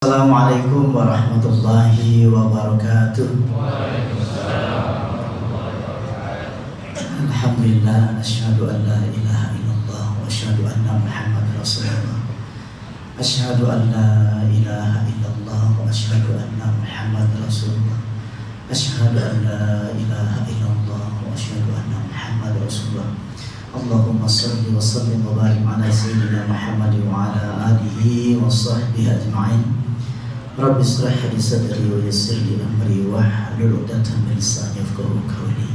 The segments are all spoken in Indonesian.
Assalamualaikum warahmatullahi wabarakatuh. Alhamdulillah, asyhadu an la ilaha illallah wa asyhadu anna Muhammadar Rasulullah. Asyhadu an la ilaha illallah wa asyhadu anna Muhammadar Rasulullah. Asyhadu an la ilaha illallah wa asyhadu anna Muhammadar Rasulullah. Allahumma shalli wa sallim wa barik ala sayyidina Muhammad wa ala alihi wa sahbihi ajma'in. Rabbi shrah li sadri wa yassir li amri wahlul 'uqdatam min lisani yafqahu qawli.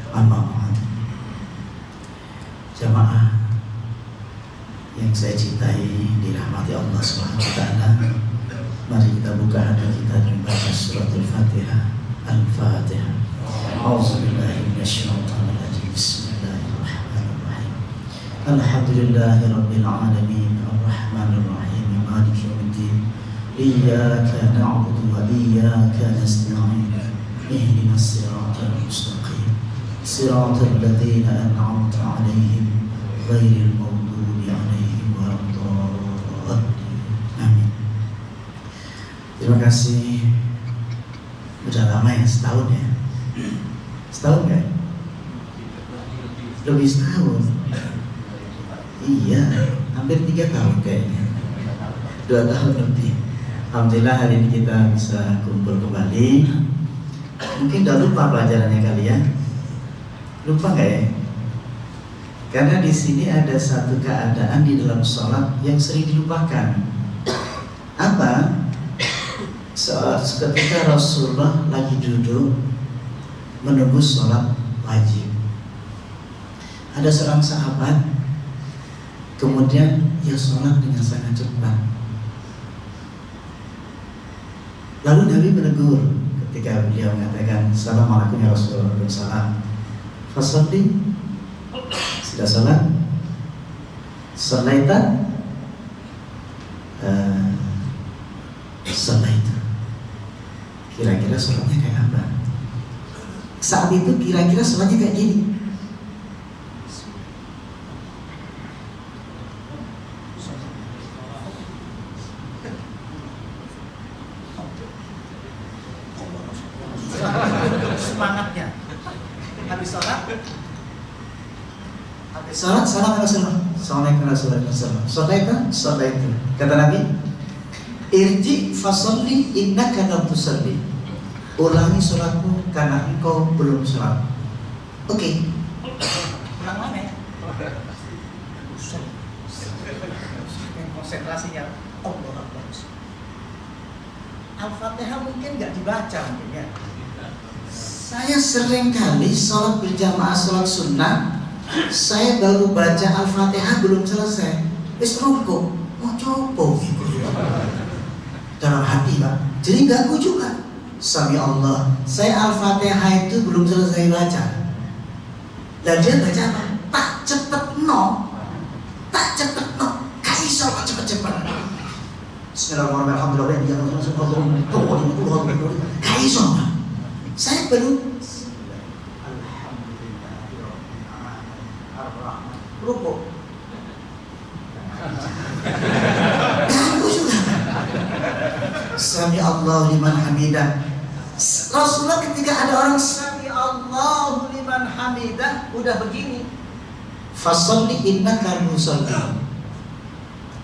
Amma ba'd. Jamaah yang saya cintai, dirahmati Allah Subhanahu wa taala, mari kita buka hati kita dan baca surat Al-Fatihah. Al-Fatihah. A'udzubillahi minasyaitonir rajim. Bismillahirrahmanirrahim. Alhamdulillahirabbil alamin, arrahmanir rahim, maliki yaumiddin. Iyyaka na'budu wa iyyaka nasta'in. Ihdinas siratal mustaqim. Siratal ladzina an'amta 'alaihim ghairil maghdubi 'alaihim waladdallin. Amin. Terima kasih. Udah lama ya, setahun ya? Setahun kan? Lebih setahun. Iya, hampir 3 tahun kayaknya. 2 tahun lebih. Alhamdulillah hari ini kita bisa kumpul kembali. Mungkin udah lupa pelajarannya kali ya? Lupa nggak ya? Karena di sini ada satu keadaan di dalam sholat yang sering dilupakan. Apa? Ketika Rasulullah lagi duduk menunggu sholat wajib, ada seorang sahabat kemudian dia sholat dengan sangat cepat. Lalu Nabi menegur ketika beliau mengatakan, Assalamualaikum ya Rasulullah, Waalaikumsalam. Fasalli, sudah sholat? Sholaita? Sholaita. Kira-kira sholatnya kayak apa? Saat itu kira-kira sholatnya kayak gini. Semangatnya habis sholat salam Rasulullah, assalamualaikum warahmatullahi wabarakatuh. Sholat itu kata Nabi, irji fasolli innaka lam tusalli. Ulangi sholatmu karena engkau belum sholat. Oke. Ulang mana ya? Konsentrasinya Allah Akbar. Al-Fatihah mungkin nggak dibaca mungkin ya. Saya sering kali sholat berjamaah, sholat sunnah, saya baru baca Al-Fatihah belum selesai, wis rukuk, mau coba gitu dalam hati Pak. Jadi ganggu juga. Sami Allah, saya Al-Fatihah itu belum selesai baca. Dan dia baca apa? Tak cepet no, kasih sholat cepet-cepet. Bismillahirrahmanirrahim. Kasih sholat. Saya belum rukuk. Ganggu juga. Sami Allah liman hamidah. Rasulullah ketika ada orang Sami Allah liman hamidah udah begini. Fasalli innaka musalli.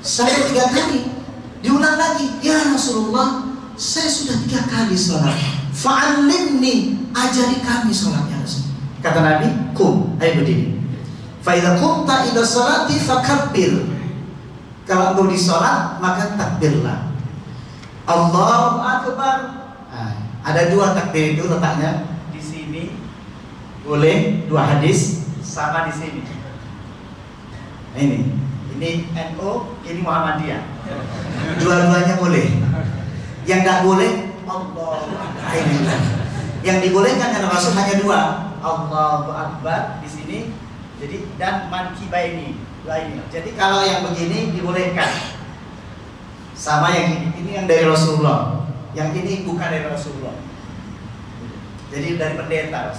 Saya 3 kali. Diulang lagi. Ya Rasulullah, saya sudah 3 kali sholat. Fa'allimni, ajari kami sholatnya Rasul. Kata Nabi, kum, ayo berdiri. Fa'idha kumta ila sholati fakabbir. Kalau engkau di sholat, maka takbirlah. Allahu Akbar. Nah, ada 2 takbir itu letaknya di sini. Boleh 2 hadis sama di sini. Nah, ini NU, ini Muhammadiyah. Dua-duanya boleh. Yang nggak boleh Allah. Yang dibolehkan karena Rasul hanya 2, Allahu Akbar di sini, jadi dan mankibaini, 2 ini. Jadi kalau yang begini dibolehkan, sama yang ini yang dari Rasulullah, yang ini bukan dari Rasulullah. Jadi dari pendeta,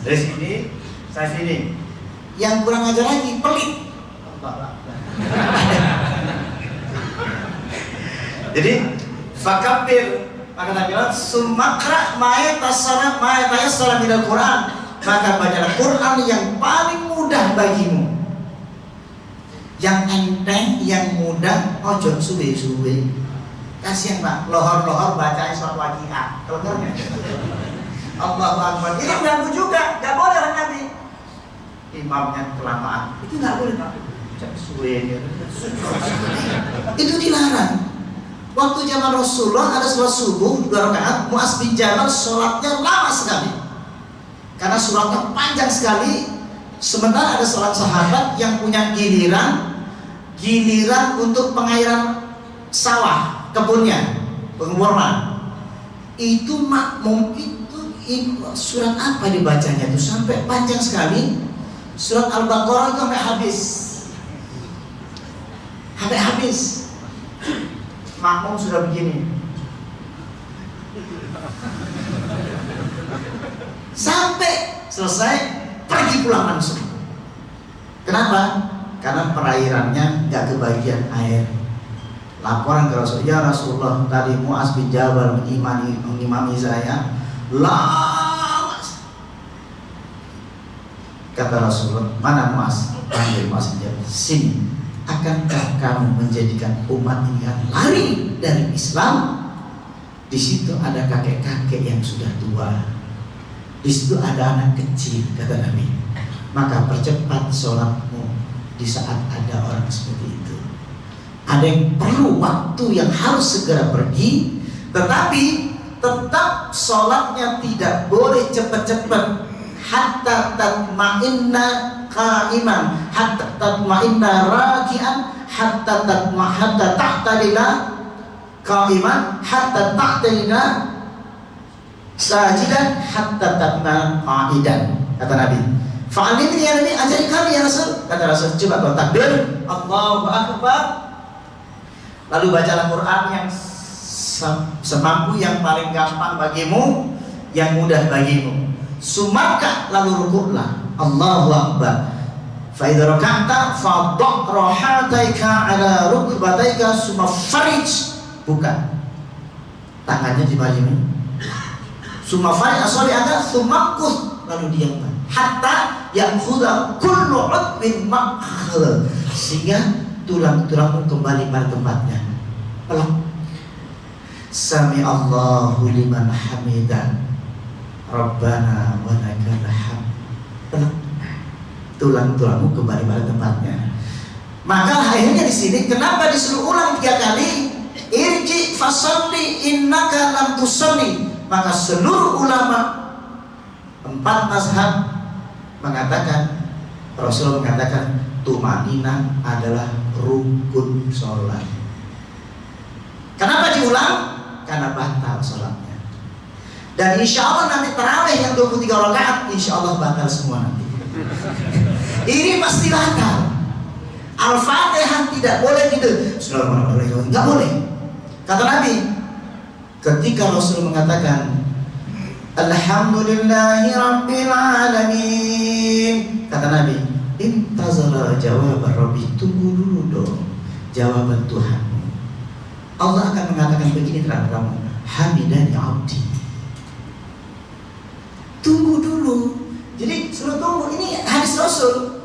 dari sini, saya sini. Yang kurang ajar lagi, pelit. Jadi fakabir, maka Nabi bilang sumakra ma'etayassara minal Quran, maka bacalah Quran yang paling mudah bagimu, yang enteng, yang mudah. Ojo suwe-suwe, kasihan Pak, lohor-lohor baca surat Waqiah, kelengarnya Allahu Akbar. Ini mengganggu juga, gak boleh orang Nabi. Imamnya kelamaan, itu gak boleh Pak. Suwe, itu dilarang. Waktu zaman Rasulullah ada sholat subuh 2 rakaat, Mu'az bin Jabal sholatnya lama sekali karena sholatnya panjang sekali. Sementara ada sholat sahabat yang punya giliran untuk pengairan sawah, kebunnya, pengurman. Itu makmum itu surat apa dibacanya itu sampai panjang sekali. Surat Al-Baqarah itu sampai habis. Makmum sudah begini, sampai selesai pergi pulang langsung. Kenapa? Karena perairannya nggak kebagian air. Laporan ke Rasul, ya Rasulullah, tadi Mu'az bin Jabal mengimami saya lama. Kata Rasulullah, mana Mu'az? Panggil Mu'az bin Jabal, sini. Akankah kamu menjadikan umat ini lari dari Islam? Di situ ada kakek-kakek yang sudah tua, di situ ada anak kecil, kata Nabi. Maka percepat sholatmu di saat ada orang seperti itu. Ada yang perlu waktu yang harus segera pergi, tetapi tetap sholatnya tidak boleh cepat-cepat. Hatta tatma'inna qa'iman, hatta tatma'inna raki'an, hatta ta'tadila qa'iman, hatta ta'tadila sajidan, hatta tatma'inna qa'idan. Kata Nabi, fa'alimni ya Nabi, ajari kami ya Rasul. Kata Rasul, coba kau takbir, Allahu Akbar, lalu bacalah Quran yang semampu, yang paling gampang bagimu, yang mudah bagimu. Sumaka, lalu rukuklah, Allahu Akbar. Fa idza raka'ta fadh rahataika ala rukbataika summa farij, bukan tangannya di bajumu, summa farij asali ada sumakut, lalu diamkan hatta ya'khudha kullu 'udwin ma'khal, sehingga tulang-tulangmu kembali pada tempatnya. Pelak. Sami Allahu liman hamidah, Rabbana wa lakal hamd. Tulang-tulangmu kembali pada tempatnya. Maka akhirnya di sini kenapa disuruh ulang 3 kali? Irji fasalli innaka lam tusalli. Maka seluruh ulama 4 mazhab mengatakan, Rasul mengatakan tumanina adalah rukun sholat. Kenapa diulang? Karena batal sholatnya. Dan insya Allah nanti tarawih yang 23 rakaat insya Allah batal semua nanti. Ini pasti batal. Al-Fatihah tidak boleh gitu, nggak boleh. Kata Nabi, ketika Rasul mengatakan Alhamdulillahi Rabbil Alamin, kata Nabi, intazara jawab Rabbi, tunggu dulu dong jawaban Tuhanmu. Allah akan mengatakan begini terhadap kamu, hamidani abdi, tunggu dulu. Jadi suruh tunggu. Ini hadis Rasul.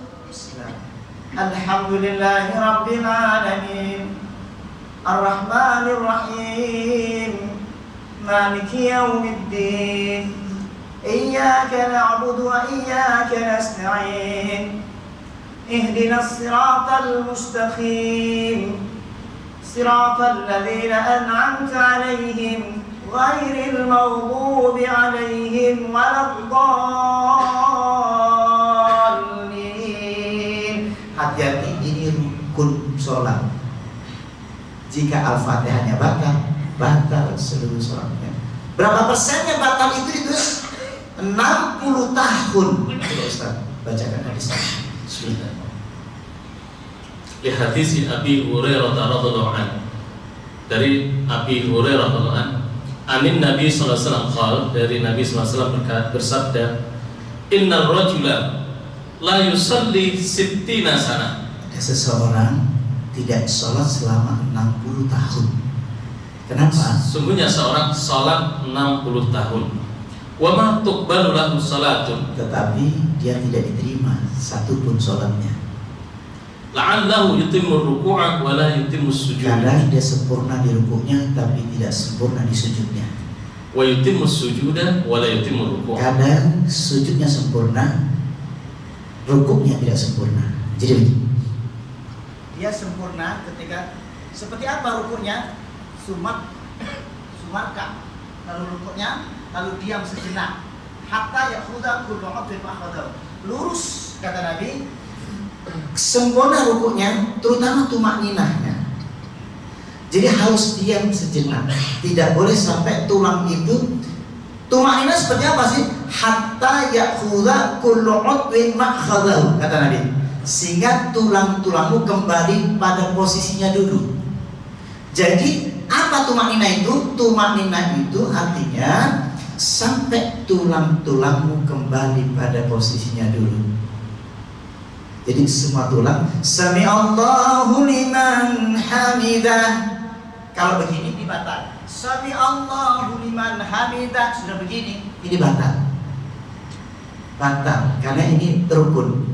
Alhamdulillahi Rabbil Alamin, Ar-Rahmanir Rahim, Maliki Yawmiddin, Iyyaka na'budu wa iyyaka nasta'in, Ihdinas siratal mustaqim, siratal ladzina an'amta 'alaihim ghairil maghdubi 'alaihim waladdallin. Hati-hati, ini rukun sholat. Jika Al-Fatihahnya batal seluruh sholatnya. Berapa persennya batal itu 60 tahun. Coba Ustaz bacakan hadisnya. Bismillah. Li hadis Abi Hurairah radhiyallahu anhu, dari Abi Hurairah radhiyallahu anhu, anin Nabi sallallahu alaihi wasallam qala, dari Nabi sallallahu alaihi wasallam bersabda, innar rajula la yusalli 60 sana. Seseorang tidak sholat selama 60 tahun. Kenapa? Sungguhnya seorang salat 60 tahun. Wa ma tuqbalu lahu salatun, tetapi dia tidak diterima satu pun salatnya. La'allahu yutimmu ruku'a wa la yutimmu sujud. Kadang dia sempurna di rukuknya tapi tidak sempurna di sujudnya. Wa yutimmu sujuda wa la yutimmu ruku'a. Kadang sujudnya sempurna, rukuknya tidak sempurna. Jadi dia sempurna ketika seperti apa rukuknya? Sumarka. Lalu rukuknya, lalu diam sejenak. Hatta yakhudha kullu 'abdin ma akhadha. Lurus kata Nabi. Sempurna rukuknya, terutama tumakninahnya. Jadi harus diam sejenak. Tidak boleh sampai tulang itu. Tumakninah seperti apa sih? Hatta yakhudha kullu 'udwin ma akhadha, kata Nabi. Sehingga tulang-tulangmu kembali pada posisinya dulu. Jadi apa tumakninah itu? Tumakninah itu artinya sampai tulang-tulangmu kembali pada posisinya dulu. Jadi semua tulang Sami Allahu liman hamidah. Kalau begini ini batal. Sami Allahu liman hamidah. Sudah begini, ini batal. Batal karena ini rukun.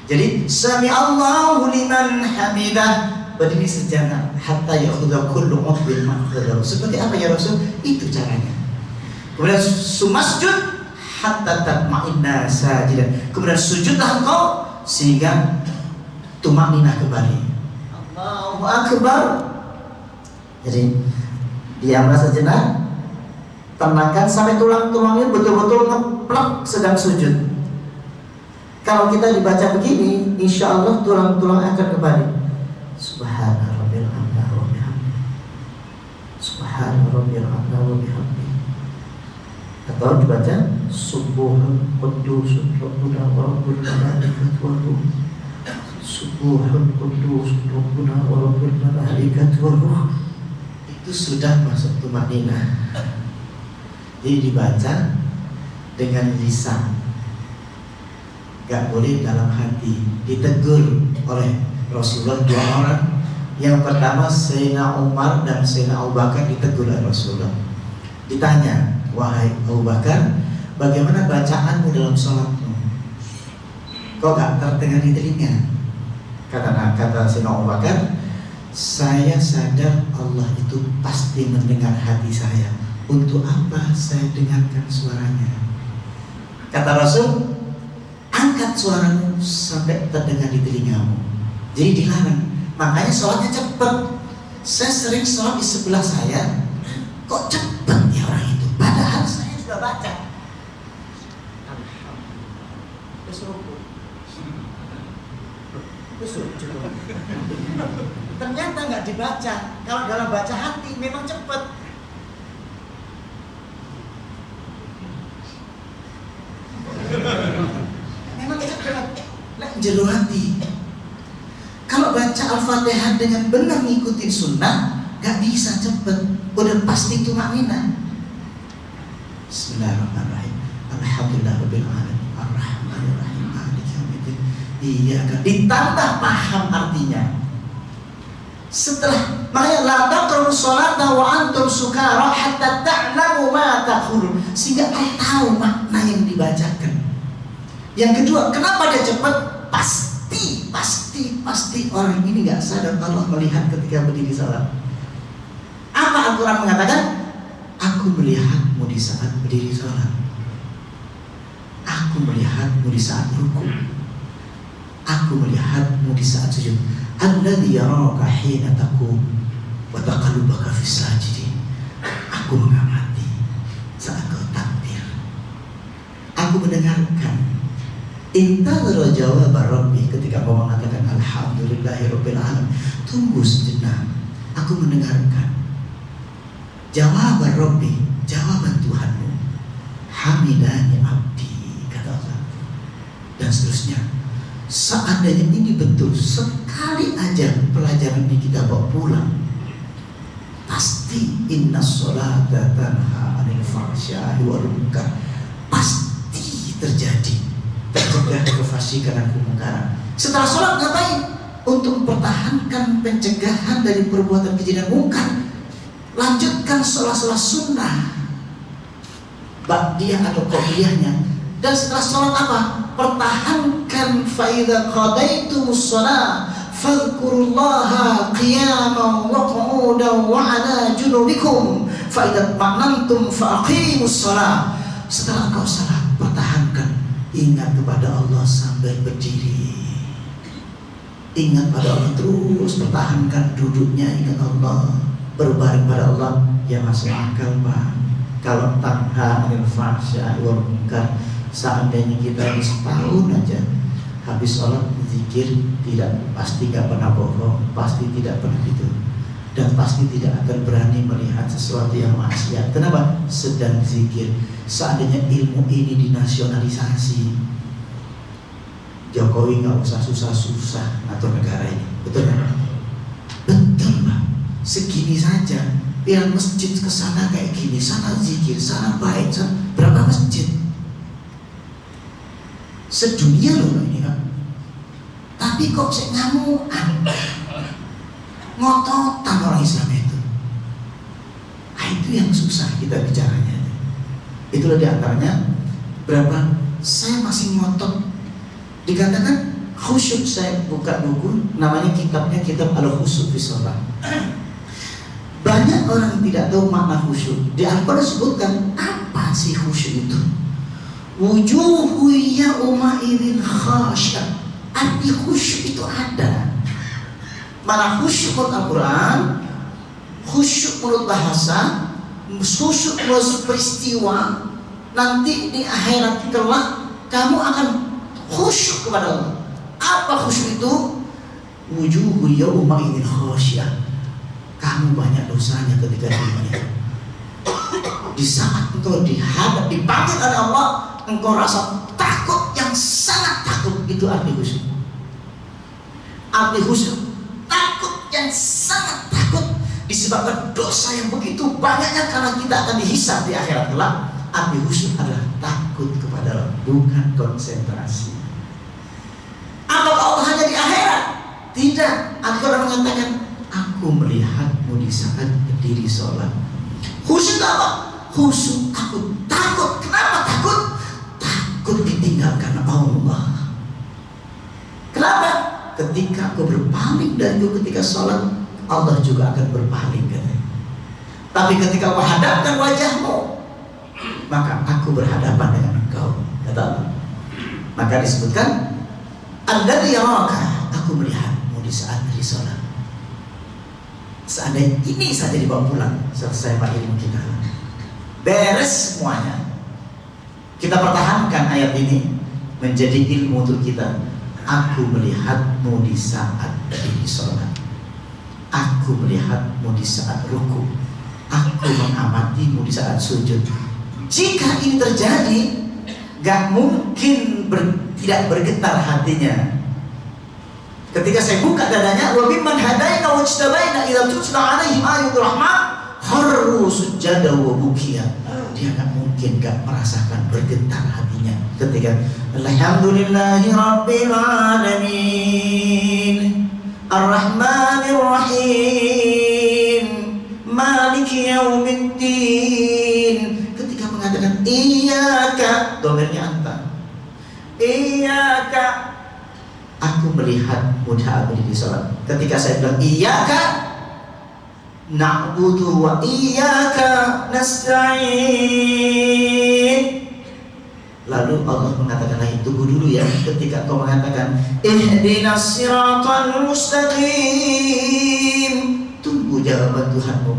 Jadi Sami Allahu liman hamidah, berdiri sejenak hatta yakhudha kullu 'udwin ma akhadha. Seperti apa ya Rasul? Itu caranya. Kemudian sumasjud hatta tatma'inna sajidan. Kemudian sujudlah engkau sehingga tumakninah kembali. Allahu akbar. Jadi diamlah sejenak, tenangkan sampai tulang-tulangnya betul-betul ngeplek sedang sujud. Kalau kita dibaca begini, insya Allah tulang-tulang akan kembali. Subhana rabbil a'la wa bihamdi. Subhana rabbil a'la wa bihamdi. Atau dibaca Subuhun Qudusun Rabbuna wa Rabbul Malaikati wa Ruh. Subuhun Qudusun Rabbuna wa Rabbul Malaikati wa Ruh. Itu sudah masuk tumakninah. Jadi dibaca dengan lisan, gak boleh dalam hati. Ditegur oleh Rasulullah dua orang. Yang pertama Sayyidina Umar dan Sayyidina Abu Bakar ditegur oleh Rasulullah. Ditanya, wahai Abu Bakar, bagaimana bacaanmu dalam sholatmu? Kok gak terdengar di telinga? Kata Sayyidina Abu Bakar, saya sadar Allah itu pasti mendengar hati saya. Untuk apa saya dengarkan suaranya? Kata Rasul, angkat suaramu sampai terdengar di telingamu. Jadi dilarang. Makanya sholatnya cepat. Saya sering sholat di sebelah saya, kok cepat ya orang itu, padahal saya sudah baca. Ternyata nggak dibaca. Kalau dalam baca hati memang cepat. Memang cepat. Nah, jero hati. Kalau baca Al-Fatihah dengan benar ngikutin sunnah, gak bisa cepet. Udah pasti tumakninah. Bismillahirrahmanirrahim. Alhamdulillahirabbil alamin. Arrahmanirrahim. Maliki yaumiddin. Iya, ditambah paham artinya. Setelah makanya la taqrabu sholata wa antum sukara hatta ta'lamu ma taqulun. Sehingga kau tahu makna yang dibacakan. Yang kedua, kenapa dia cepat? Pasti orang ini gak sadar Allah melihat ketika berdiri salat. Apa Al-Quran mengatakan? Aku melihatmu di saat berdiri salat. Aku melihatmu di saat ruku. Aku melihatmu di saat sujud. Alladzi yaraka hina taqum wa taqallubaka fis sajidin. Aku mengamati saat kau takbir. Aku mendengarkan. Intadhara jawab Rabbi, ketika kau mengatakan Alhamdulillahirabbil alamin, tunggu sejenak, aku mendengarkan jawab Rabbi, jawaban Tuhanmu. Hamidani abdi, kata Allah. Dan seterusnya. Seandainya ini betul, sekali aja pelajaran ini kita bawa pulang, pasti inna sholata tanha 'anil fahsya'i wal munkar, pasti terjadi. Tercegah kefasikan dan kemungkaran. Setelah sholat ngapain? Untuk mempertahankan pencegahan dari perbuatan keji dan mungkar. lanjutkan sholat-sholat sunnah, ba'diyah atau qobliyahnya. Dan setelah sholat apa? Pertahankan fa'idha qadaitumus sholat fadhkurullaha qiyaman wa qu'udan wa ala junubikum fa'idha ma'nantum fa'aqimus sholat. Setelah kau salat, pertahankan, ingat kepada Allah sambil berdiri. Ingat pada Allah terus, pertahankan duduknya, ingat Allah, berbaring pada Allah. Ya masuk akal Pak. Kalau tanha anil fahsya'i wal munkar, seandainya kita setahun aja habis sholat zikir, tidak, pasti gak pernah bohong, pasti tidak pernah gitu, dan pasti tidak akan berani melihat sesuatu yang maksiat. Kenapa? Sedang zikir. Seandainya ilmu ini dinasionalisasi, Jokowi gak usah susah-susah ngatur negara ini. Betul kan? Betul Pak. Segini saja, yang masjid ke sana kayak gini, sana zikir, sana baik, sana. Berapa masjid? Sedunia loh ini Pak. Tapi kok saya ngamuan, ngototan orang Islam itu. Nah, itu yang susah kita bicaranya. Itulah diantaranya. Berapa saya masih ngotot. Dikatakan khusyuk. Saya buka buku, namanya kitabnya Kitab Al-Khusyuk fi Shalah. Banyak orang tidak tahu makna khusyuk. Di Al-Quran disebutkan apa sih khusyuk itu. Wujuhu yawma idzin khasyah. Arti khusyuk itu ada. Mana khusyuk menurut Al-Quran, khusyuk menurut bahasa, khusyuk menurut peristiwa. Nanti di akhirat kelak kamu akan khusyuk kepada Allah. Apa khusyuk itu? Wujuhu yawma idzin khasyah. Kamu banyak dosanya ketika di dunia. Di saat engkau dihadap, dipanggil oleh Allah, engkau rasa takut yang sangat takut. Itu arti khusyuk. Arti khusyuk, takut yang sangat takut disebabkan dosa yang begitu banyaknya, karena kita akan dihisab di akhirat kelak. Arti khusyuk adalah takut kepada Allah, bukan konsentrasi. Apakah Allah hanya di akhirat? Tidak. Al-Quran mengatakan, aku melihatmu di saat berdiri sholat. Khusyuk apa? Khusyuk takut. Takut. Kenapa takut? Takut ditinggalkan Allah. Kenapa? Ketika aku berpaling dariku ketika sholat, Allah juga akan berpaling katanya. Tapi ketika kau hadapkan wajahmu, maka aku berhadapan dengan engkau, kata Allah. Maka disebutkan, alladzi yaraka, aku melihatmu di saat berdiri sholat. Seandainya ini saja dibawa pulang, selesai Pak ilmu kita, beres semuanya. Kita pertahankan ayat ini menjadi ilmu untuk kita. Aku melihatmu di saat berdiri sholat. Aku melihatmu di saat ruku. Aku mengamatimu di saat sujud. Jika ini terjadi, gak mungkin tidak bergetar hatinya. Ketika saya buka dadanya, wa mimman hadaina wajtabaina idza tutla alaihim ayatul rahman kharru sujada wa bukiya. Dia gak mungkin gak merasakan bergetar hatinya ketika alhamdulillahi rabbil alamin arrahmanir rahim maliki yaumiddin. Ketika mengatakan iyyaka, domirnya anta, iyyaka, aku melihatmu di sholat. Ketika saya bilang iyyaka na'budu wa iyyaka nasta'in, lalu Allah mengatakan lagi, tunggu dulu ya. Ketika kau mengatakan ihdinas siratal mustaqim, tunggu jawaban Tuhanmu.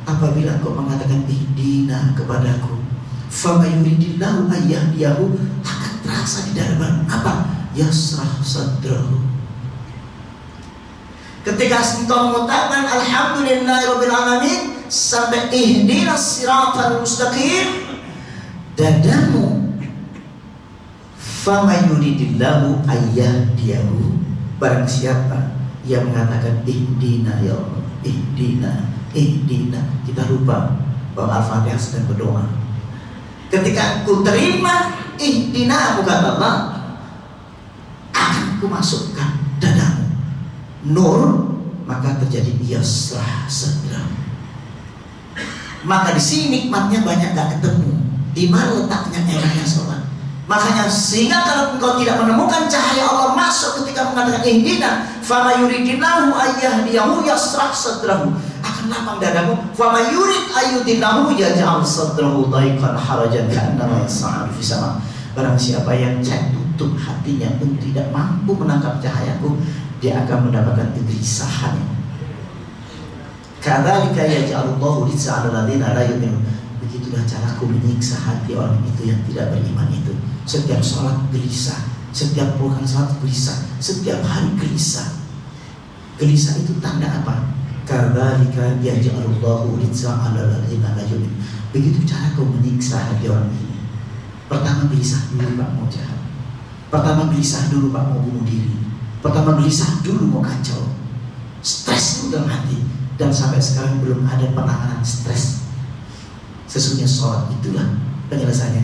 Apabila kau mengatakan ihdina kepadaku, fama yuridillahu ayyahdiyahu, akan terasa di dalam apa? Yasrah sadrahu. Ketika engkau mengatakan alhamdulillahirabbil alamin sampai ihdinas siratal mustaqim, dadamu fama yuridillahu ayyahdiyahu, barang siapa yang mengatakan ihdina ya Allah, ihdina, ihdina, kita lupa bahwa Al-Fatihah sedang berdoa. Ketika aku terima ihdina, kata Allah, akan ku masukkan dadamu, nur, maka terjadi yasrah sadram. Maka di sini nikmatnya banyak gak ketemu. Di mana letaknya enaknya sholat? Makanya sehingga kalau engkau tidak menemukan cahaya Allah masuk ketika mengatakan ihdina fama yuridillahu ayyahdiyahu yasrah sadrahu, akan lapang dadamu. Fama yurid ayyudillahu yaj'al sadrahu daiqan harajan ka'annama yas'adu fis sama. Barang siapa yang tutup hatinya pun tidak mampu menangkap cahayaku, dia akan mendapatkan kegelisahan. Kadzalika yaj'alullahu rizqa 'alal ladzina la yu'minun. Begitulah caraku menyiksa hati orang itu yang tidak beriman itu. Setiap sholat gelisah, setiap bukan sholat gelisah, setiap hari gelisah. Gelisah itu tanda apa? Kadzalika yaj'alullahu rizqa 'alal ladzina la yu'minun. Begitu caraku menyiksa hati orang ini. Pertama gelisah dulu Pak mau jahat. Pertama gelisah dulu Pak mau bunuh diri. Pertama gelisah dulu mau kacau. Stres dulu dalam hati. Dan sampai sekarang belum ada penanganan stres. Sesungguhnya sholat itulah penyelesaiannya.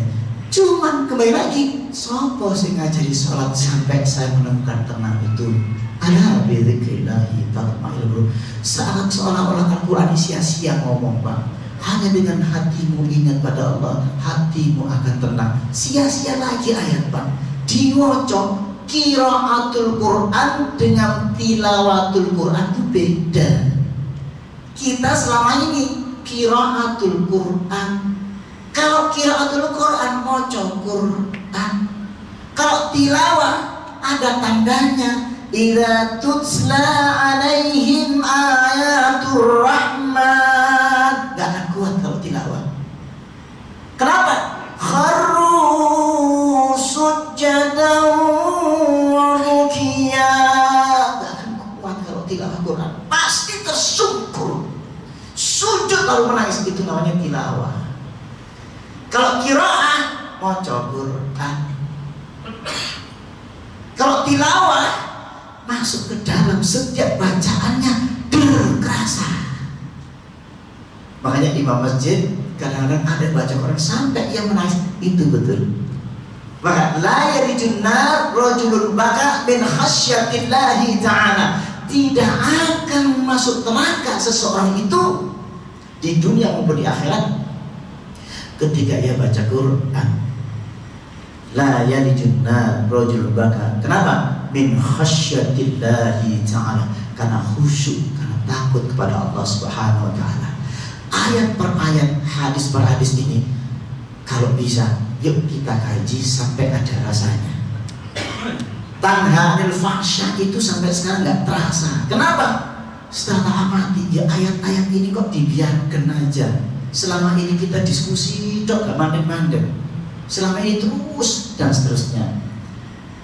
Cuman kembali lagi, sopo sing ngajari sholat sampai saya menemukan tenang itu. Ala bidzikrillahi tatma'innul qulub. Saat seolah-olah Al-Quran sia-sia ngomong Pak. Hanya dengan hatimu ingat pada Allah, hatimu akan tenang. Sia-sia lagi ayat Pak. Diwocok qiraatul Quran dengan tilawatul Quran itu beda. Kita selama ini qiraatul Quran. Kalau qiraatul Quran maca Quran. Kalau tilawah ada tandanya. Idza tutsla alaihim ayatur rahman. Gak akan kuat kalau tilawah. Kenapa? Kharru sujjadan wa rukiya. Gak akan kuat kalau tilawah Quran. Pasti tersungkur, sujud lalu menangis. Itu namanya tilawah. Kalau qiraah maca Quran. Kalau tilawah masuk ke dalam, setiap bacaannya terasa. Makanya imam masjid kadang-kadang ada baca Quran sampai ia menangis. Itu betul. Maka la yarijun nar rajulun baka min khasyatillahi ta'ala. Tidak akan masuk neraka seseorang itu di dunia maupun di akhirat ketika ia baca Quran. La yarijun nar rajulun baka. Kenapa? Min khasyatillahi ta'ala. Karena khusyuk, karena takut kepada Allah Subhanahu wa ta'ala. Ayat per ayat, hadis per hadis ini kalau bisa yuk kita kaji sampai ada rasanya. Tanha anil fahsya itu sampai sekarang nggak terasa. Kenapa? Setelah mati ya ayat-ayat ini kok dibiarkan aja. Selama ini kita diskusi dok gak mandek-mandek. Selama ini terus dan seterusnya.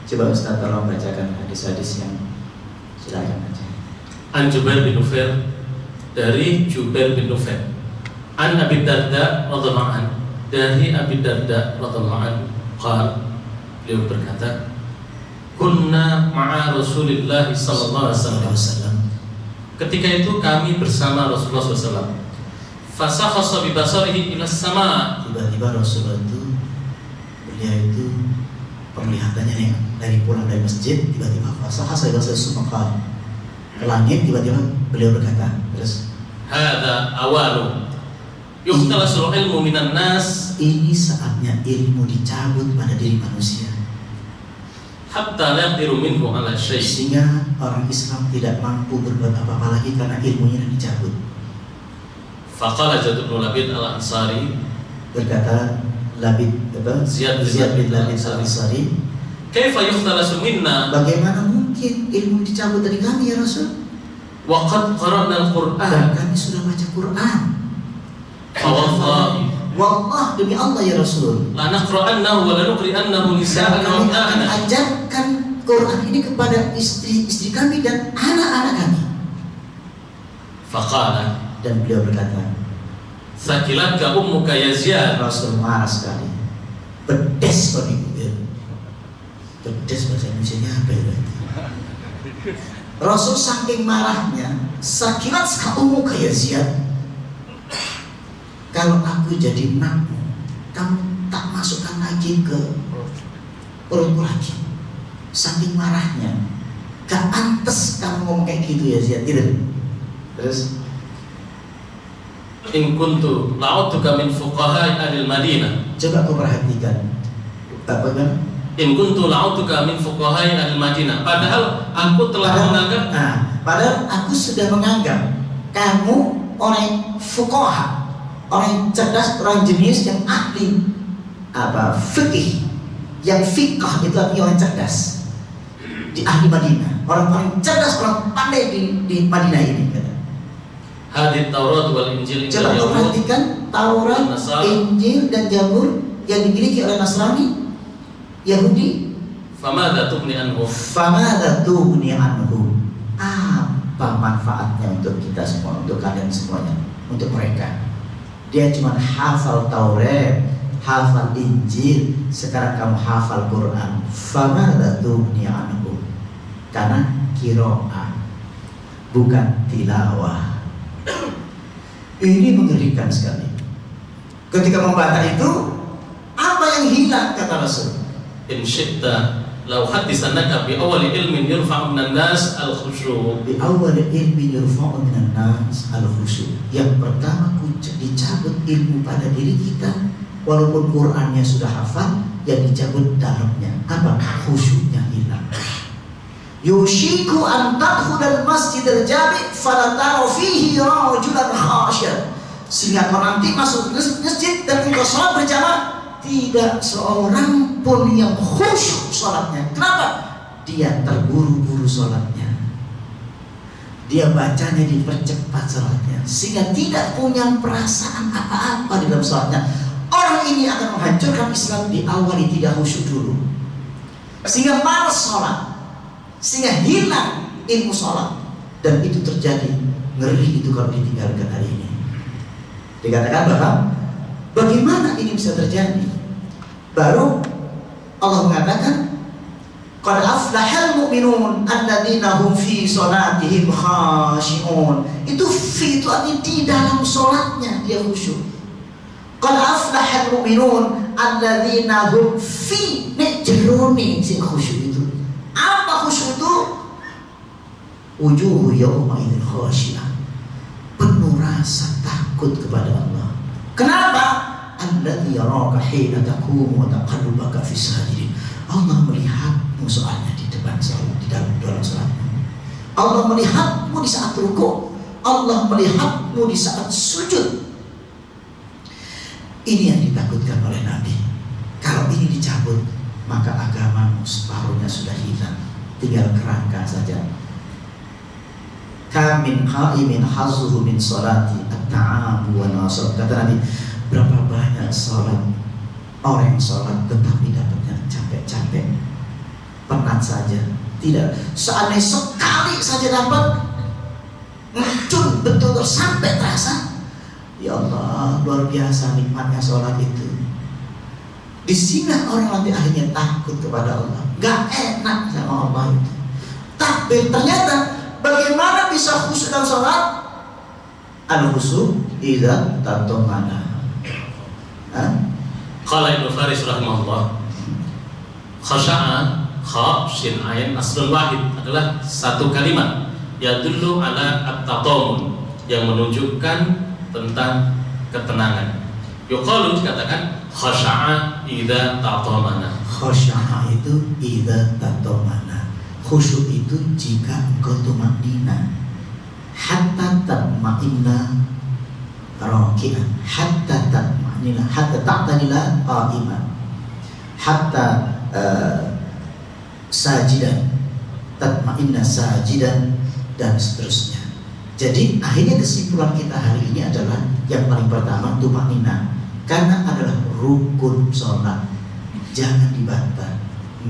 Coba Ustaz tolong bacakan hadis-hadis yang silakan aja. An Jubair bin Nufair, dari Jubair bin Nufair. An Abi Darda radhiyallahu anhu, dari Abi Darda radhiyallahu anhu qala, beliau berkata, kunna ma'a Rasulillah sallallahu alaihi wasallam. Ketika itu kami bersama Rasulullah SAW. Fasakhasa bi basarihi ila sama. Tiba-tiba Rasulullah itu, beliau itu penglihatannya nih dari pulang dari masjid, tiba-tiba fasakhasa bi basarihi sumaqal ke langit. Tiba-tiba beliau berkata, terus hadza awalu yuhtalasul ilmu minan nas. Ini saatnya ilmu dicabut pada diri manusia. Hatta la yaqdiru minhu ala syai'. Sehingga orang Islam tidak mampu berbuat apa-apa lagi karena ilmunya dicabut. Faqala Zaid bin Labid al-Ansari, berkata Labid Ziyad bin Labid al-Ansari, kaifa yukhtalasu minna? Bagaimana mungkin ilmu dicabut dari kami ya Rasul? Wa qad qara'na al-Qur'an. Dan kami sudah baca Quran. Wallah demi Allah ya Rasul, la naqra'annahu wa la nuqri'annahu nisa'an wa kami akan ajarkan Quran ini kepada istri-istri kami dan anak-anak kami. Faqala, dan beliau berkata, sakilatka ummuka ya Ziyad. Rasul marah sekali. Pedes kau dikubir. Pedes bahasa Indonesia apa ya? Rasul saking marahnya, sakilatka ummuka ya Ziyad. Kalau aku jadi emakmu, kamu tak masukkan lagi ke perutmu lagi. Saking marahnya, gak pantas kamu ngomong kayak gitu ya Ziyad. Gitu. Terus in kuntu la'utuka min fuqaha'i ahli Madinah. Coba kau perhatikan. Apa kan? In kuntu la'utuka min fuqaha'i ahli Madinah. Padahal aku telah menganggap, padahal aku sudah menganggap kamu orang fuqaha, orang cerdas, orang jenius yang ahli fikih. Yang fiqh itu artinya orang cerdas di ahli Madinah, orang cerdas, orang pandai di Madinah ini. hadits Taurat wal Injil. Coba perhatikan Taurat, Injil dan Zabur yang dimiliki oleh Nasrani, Yahudi. Famadza tughni anhu? Famadza tughni anhu? Apa manfaatnya untuk kita semua, untuk kalian semuanya, untuk mereka? Dia cuma hafal Taurat, hafal Injil, sekarang kamu hafal Quran. Famadza tughni anhu? Karena qiraah, bukan tilawah. Ini mengerikan sekali. Ketika membaca itu, apa yang hilang, kata Rasul? In syi'ta law hadisannaka bi awwali ilmin yurfa'u minan nas al-khusyu'. Bi awwali ilmin yurfa'u minan nas al-khusyu'. Yang pertama dicabut ilmu pada diri kita, walaupun Qur'annya sudah hafal, yang dicabut dalamnya. Apa? Khusyuknya hilang. Yushiku an tadkhulal masjidal jami' fala tara fihi rajulan khashiyan. Sehingga kau nanti masuk masjid dan engkau sholat berjamaah, tidak seorang pun yang khusyuk sholatnya. Kenapa? Dia terburu-buru sholatnya, dia bacanya dipercepat sholatnya, sehingga tidak punya perasaan apa-apa di dalam sholatnya. Orang ini akan menghancurkan Islam. Diawali tidak khusyuk dulu, sehingga malas sholat, sehingga hilang ilmu sholat. Dan itu terjadi. Ngeri itu kalau ditinggalkan hari ini. Dikatakan bahwa bagaimana ini bisa terjadi? Baru Allah mengatakan, qad aflahal mu'minun alladzina hum fi sholatihim khashi'un. Itu fi itu artinya di dalam sholatnya dia khusyuk. Qad aflahal mu'minun alladzina hum fi jerone sing khusyuk itu. Apa khusyuk itu? Wujuhu yawma idzin khashi'ah, penuh rasa takut kepada Allah. Kenapa? Alladzi yaraka hina taqumu wa taqallubaka fi sajidin. Allah melihatmu soalnya di depan salat, di dalam salatmu. Allah melihatmu di saat rukuk, Allah melihatmu di saat sujud. Ini yang ditakutkan oleh Nabi. Kalau ini dicabut, maka agamamu separuhnya sudah hilang, tinggal kerangka saja. Kamin qaimin hazuhu min sholati at-ta'abu wa nasab. Kata Nabi, berapa banyak sholat, orang yang sholat tetapi dapatnya capek-capek, penat saja. Tidak, seandainya sekali saja dapat ngacun betul-betul sampai terasa, ya Allah, luar biasa nikmatnya sholat itu. Di sini orang nanti akhirnya takut kepada Allah, gak enak sama Allah itu. Tapi ternyata bagaimana bisa khusyuk dalam sholat? Al-khusyuk idza tatamana. Qala Ibnu Faris rahimahullah, khasya'a kha shin ain aslun wahid adalah satu kalimat yadullu ala at-tatamun, yang menunjukkan tentang ketenangan. Yuqalu, dikatakan khasya'a idza tatamana. Khasya'a itu idza tatamana. Khusyuk itu jika engkau tumaknina, hatta tatma'inna raki'an, hatta tatma'inna, hatta ta'tadila qa'iman, hatta sajidan, tatma'inna sajidan, dan seterusnya. Jadi akhirnya kesimpulan kita hari ini adalah yang paling pertama tumaknina, karena adalah rukun sholat. Jangan dibantah.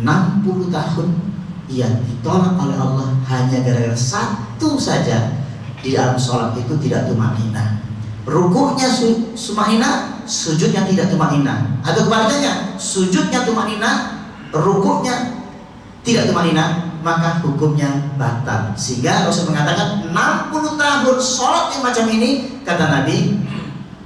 60 tahun ia ditolak oleh Allah hanya gara-gara satu saja, di dalam sholat itu tidak tumaknina. Rukuknya tumaknina, sujudnya tidak tumaknina. Atau kebalikannya, sujudnya tumaknina, rukuknya tidak tumaknina, maka hukumnya batal. Sehingga Rasul mengatakan 60 tahun sholat yang macam ini, kata Nabi,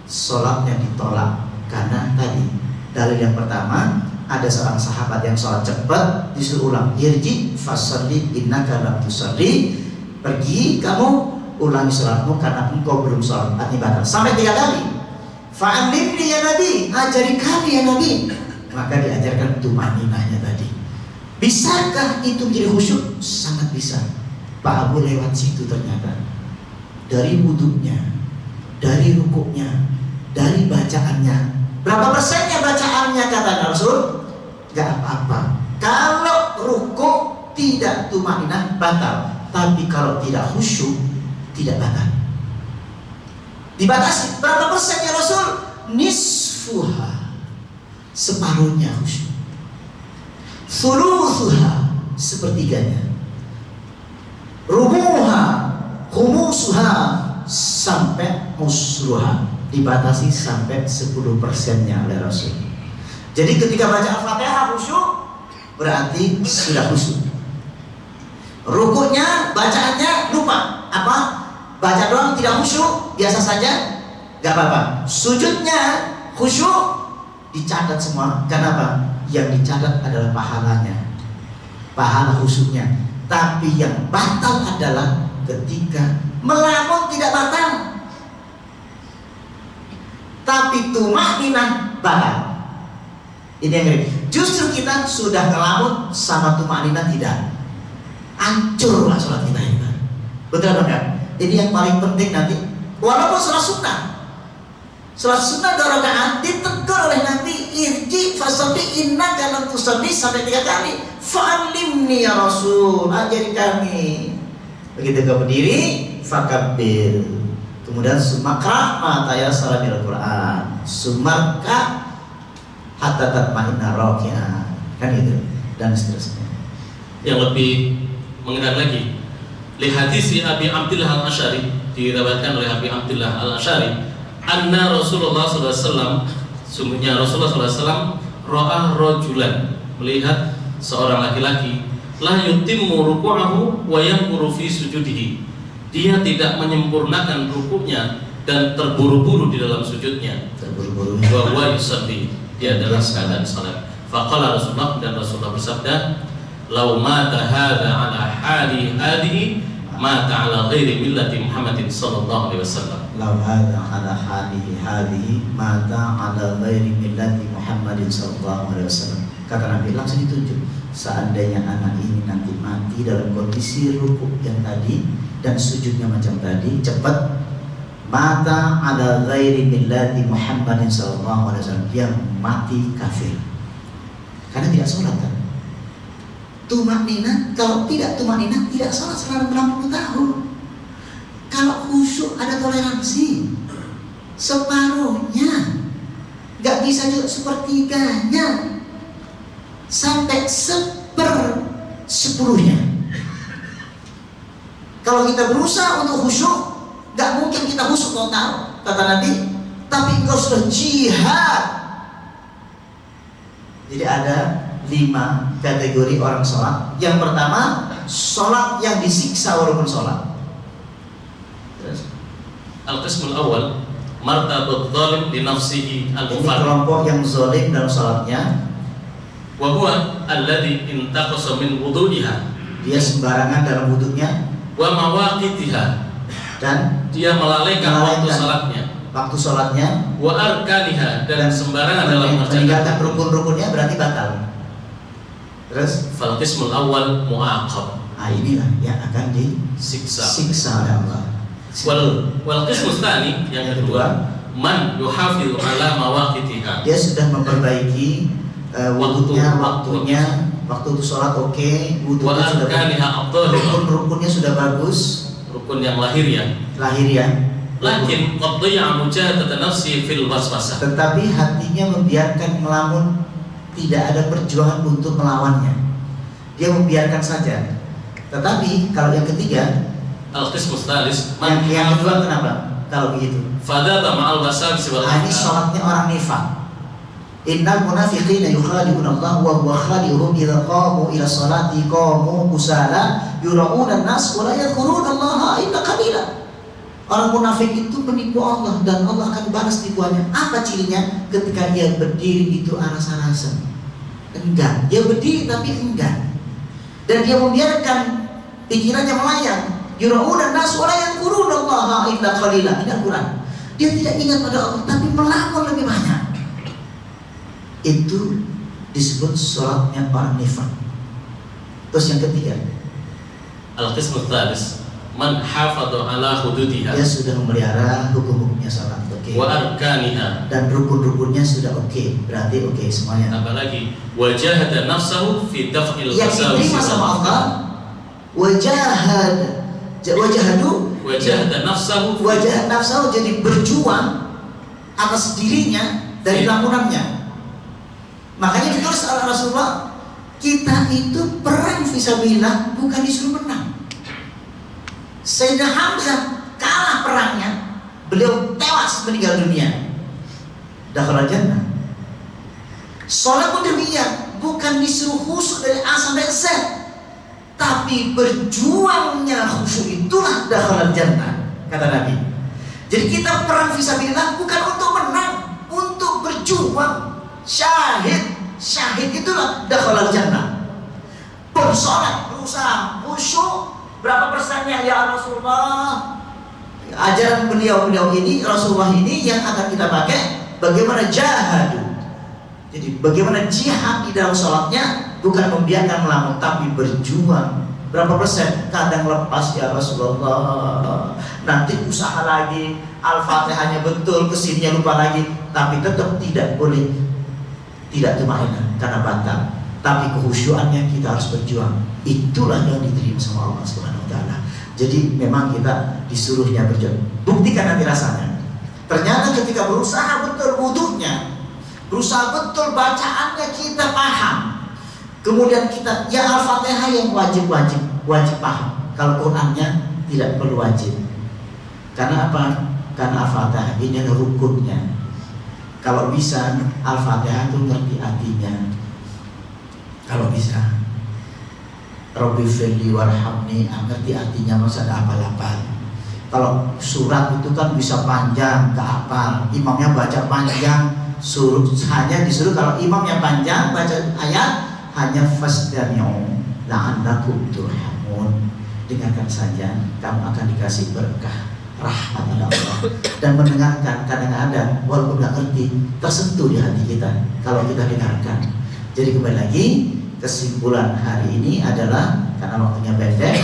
sholatnya ditolak. Karena tadi dalil yang pertama, ada seorang sahabat yang sholat cepat, disuruh ulang, irji fasalli innaka lam tusalli, pergi kamu ulangi sholatmu karena engkau belum sholat, artinya batal. Sampai 3 kali. Fa'alimni ya Nabi, ajari kami ya Nabi. Maka diajarkan tumaninahnya tadi. Bisakah itu menjadi khusyuk? Sangat bisa. Pak Abu lewat situ ternyata. Dari wudhunya, dari rukuknya, dari bacaannya. Berapa persennya bacaannya kata Rasul? Gak apa-apa. Kalau rukuk tidak tumaninah batal. Tapi kalau tidak khusyuk tidak batal. Dibatasi. Berapa persennya Rasul? Nisfuha, separuhnya khusyuk. Thuluthuha, sepertiganya. Rubuha, khumusuha, sampai musruha. Dibatasi sampai 10%-nya oleh Rasul. Jadi ketika baca Al-Fatihah khusyuk, berarti sudah khusyuk. Rukuknya, bacaannya lupa. Apa? Baca doang tidak khusyuk, biasa saja, gak apa-apa. Sujudnya khusyuk, dicatat semua. Kenapa? Yang dicatat adalah pahalanya, pahala khusyuknya. Tapi yang batal adalah ketika melamun tidak batal, tapi tumakninah batal. Ini yang ngeri. Justru kita sudah ngelamun sama tumakninah tidak, hancurlah sholat kita itu. Betul atau enggak? Ini yang paling penting nanti. Walaupun sholat sunnah, sholat sunnah 2 rakaat ditegur oleh Nabi, irji fasalli innaka lam tusalli, sampai 3 kali. Fa'alimni ya Rasul, ajari kami. Begitu kau berdiri, fakabbir. Kemudian sumakra mata ya salamil Quran, sumarka hatta tatma'inna raki'ah, kan itu, dan seterusnya. Yang lebih mengenal lagi, li hadisi Abi Abdillah Al-Asy'ari, diriwayatkan oleh Abi Abdillah Al-Asy'ari, anna Rasulullah SAW, sungguhnya Rasulullah SAW ra'a rajulan, melihat seorang laki-laki, la yutimmu ruku'ahu wa yanquru fi sujudihi, dia tidak menyempurnakan rukuknya dan terburu-buru di dalam sujudnya. Terburu-buru. Wa huwa yusalli, dia dalam keadaan salat. Faqala Rasulullah, dan Rasulullah bersabda, "Lau mata hadza ala hali hadhihi, mata ala ghairi millati Muhammadin sallallahu alaihi wasallam." Lau hadza ala halihi hadhihi, mata ala ghairi millati Muhammadin sallallahu alaihi wasallam. Kata Nabi, langsung ditunjuk, seandainya anak ini nanti mati dalam kondisi rukuk yang tadi dan sujudnya macam tadi, cepat, mata ala ghairi millati Muhammadin sallallahu alaihi wasallam, dia mati kafir karena tidak sholat kan. Tumakninah, kalau tidak tumakninah tidak sholat selama 60 tahun. Kalau khusyuk ada toleransi, separuhnya, nggak bisa juga sepertiganya, sampai 1/10-nya. Kalau kita berusaha untuk khusyuk, nggak mungkin kita khusyuk total, kata Nabi. Tapi engkau sudah jihad. Jadi ada 5 kategori orang sholat. Yang pertama, sholat yang disiksa walaupun sholat. Al-qismul awal, martabat zalim li nafsihi Ini al-mufar. kelompok yang zalim dalam sholatnya. Wa huwa alladhi intaqasa min wudu'iha, Dia sembarangan dalam wudhunya wa mawaqitiha, dan dia melalaikan waktu Melalaikan. salatnya, waktu sholatnya, wa arkaniha, dan sembarangan dalam meninggalkan mengerjakan. rukun-rukunnya berarti batal. Terus, Fal qismul awal mu'aqab, inilah yang akan siksa. disiksa oleh Allah. Wal qismus tsani, yang kedua, man yuhafizu ala mawaqitiha, Dia sudah memperbaiki waktunya, waktu untuk sholat oke, wa wudhunya sudah bagus, arkaniha afdal, rukun-rukunnya sudah bagus, rukun yang lahiriah. lahiriah. Lakin qad dhayya mujahadata nafsi fil waswasah, Tetapi hatinya membiarkan melamun, tidak ada perjuangan untuk melawannya. Dia membiarkan saja. Tetapi kalau yang ketiga, al-qismus tsalis, yang kedua kenapa? Kalau begitu, fadata ma'al wasawis wal ini sholatnya orang nifaq. Innal munafiqina yukhadi'una Allah wa huwa khadi'uhum idza qamu ila sholati qamu kusala yura'una an-nas wa la yadhkuruna Allah illa qalila. Orang munafik itu menipu Allah dan Allah akan balas tipuannya. Apa cirinya? Ketika dia berdiri itu aras-arasan, enggan. Dia berdiri tapi enggan, dan dia membiarkan pikirannya melayang. Yura'una nas wa la yadhkuruna Allah illa qalila. Ini Al-Quran. Dia tidak ingat pada Allah tapi melakukan lebih banyak. Itu disebut sholatnya orang nifaq. Terus yang ketiga, Al-qismu tsalis, man hafadha ala hududiha. dia sudah memelihara hukum-hukumnya sholat, oke. Wa arkaniha. Dan rukun-rukunnya sudah oke. Berarti oke semuanya. Tambah lagi, wajahada nafsahu fi daf'il Yang qasawis. diterima sama Allah, wajahada nafsahu, jadi berjuang atas dirinya dari lamunannya. Makanya ditulis oleh Rasulullah, kita itu perang fisabilillah bukan disuruh menang. Sayyidina Hamzah kalah perangnya, beliau tewas meninggal dunia. Dakhala jannah. Sholat pun demikian, bukan disuruh khusyuk dari A sampai Z, tapi berjuangnya khusyuk itulah dakhala jannah, kata Nabi. Jadi kita perang fisabilillah bukan untuk menang, untuk berjuang. Syahid itulah dakhala jannah. Bersolat, berusaha khusyuk. Berapa persennya ya Rasulullah? Ajaran beliau ini, Rasulullah ini yang akan kita pakai. Bagaimana jahadu. Jadi bagaimana jihad di dalam sholatnya, bukan membiarkan melamun tapi berjuang. Berapa persen? Kadang lepas ya Rasulullah, nanti usaha lagi, Al-Fatihahnya betul, kesininya lupa lagi, tapi tetap tidak boleh tidak tumainah karena batal, tapi kehusyuannya kita harus berjuang. Itulah yang diterima sama Allah Subhanahu wa taala. Jadi memang kita disuruhnya berjuang. Buktikan nanti rasanya. Ternyata ketika berusaha betul wudunya, berusaha betul bacaannya kita paham. Kemudian kita ya Al-Fatihah yang wajib paham. Kalau Qur'annya tidak perlu wajib. Karena apa? Karena Al-Fatihah ini ada rukunnya. Kalau bisa Al-Fatihah itu ngerti artinya. Kalau bisa Rabbi firli warhamni, ngerti artinya, masa ada apal-apal. Kalau surat itu kan bisa panjang, ke apal. Imamnya baca panjang, suruh hanya disuruh kalau imamnya panjang baca ayat hanya fastami'u la'allakum turhamun. Dengarkan saja, kamu akan dikasih berkah, rahmat Allah. Dan mendengarkan kadang-kadang walaupun nggak ngerti tersentuh di hati kita kalau kita dengarkan. Jadi kembali lagi, kesimpulan hari ini adalah karena waktunya pendek,